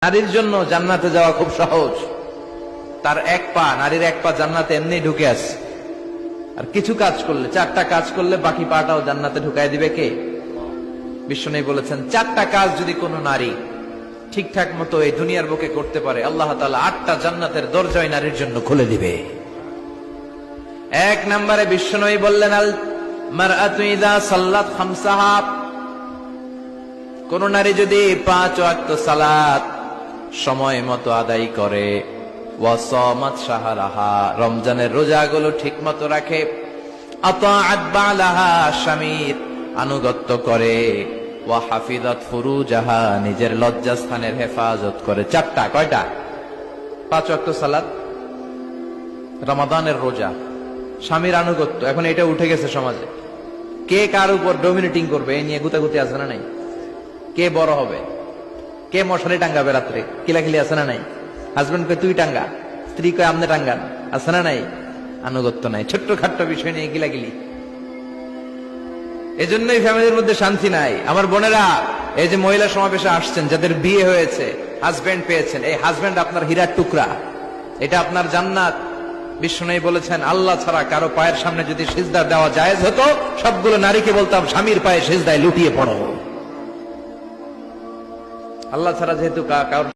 নারীর জন্য জান্নাতে যাওয়া খুব সহজ। তার এক পা, নারীর এক পা জান্নাতে এমনি ঢুকে আছে। আর কিছু কাজ করলে, 4টা কাজ করলে বাকি পাটাও জান্নাতে ঢুকাই দিবে কে? বিশ্বনবী বলেছেন 4টা কাজ যদি কোনো নারী ঠিকঠাক মতো এই দুনিয়ার বুকে করতে পারে, আল্লাহ তাআলা 8টা জান্নাতের দরজাই নারীর জন্য খুলে দিবে। 1 নম্বরে বিশ্বনবী বললেন, আল মারআতু ইযা সাল্লাত খামসাহা, কোন নারী যদি 5 ওয়াক্ত সালাত সময় মতো আদায় করে, ওয়া সামাত শাহরাহা, রমজানের রোজাগুলো ঠিক মতো রাখে, আতাআত বালাহা, স্বামীর আনুগত্য করে, ওয়া হাফিজাত ফুরুজাহা, নিজের লজ্জাস্থানের হেফাজত করে। 4টা, কয়টা? 5 ওয়াক্ত সালাত, রমাদানের রোজা, স্বামীর আনুগত্য। এখন এটা উঠে গেছে সমাজে। কে কার উপর ডমিনেটিং করবে এই নিয়ে গুতাগুতি আছে না নাই? কে বড় হবে, কে মশারি টাঙ্গাবে রাত্রে, কিলাকিলি আছে না নাই? হাজবেন্ড কে তুই টাঙ্গা, স্ত্রী কয় আমনে টাঙ্গান, আছে না নাই? আনুগত্য নাই, ছোট্ট খাট্ট বিষয় নিয়ে গিলাগিলি। এজন্যই ফ্যামিলির মধ্যে শান্তি নাই। আমার বোনেরা, এই যে মহিলা সমাবেশে আসছেন, যাদের বিয়ে হয়েছে, হাজবেন্ড পেয়েছেন, এই হাজবেন্ড আপনার হীরার টুকরা, এটা আপনার জান্নাত। বিশ্বনবী বলেছেন, আল্লাহ ছাড়া কারো পায়ের সামনে যদি সিজদা দেওয়া জায়েজ হতো, সবগুলো নারীকে বলতাম স্বামীর পায়ে সিজদায় লুটিয়ে পড়ো। আল্লাহ ছাড়া যেহেতু কারোর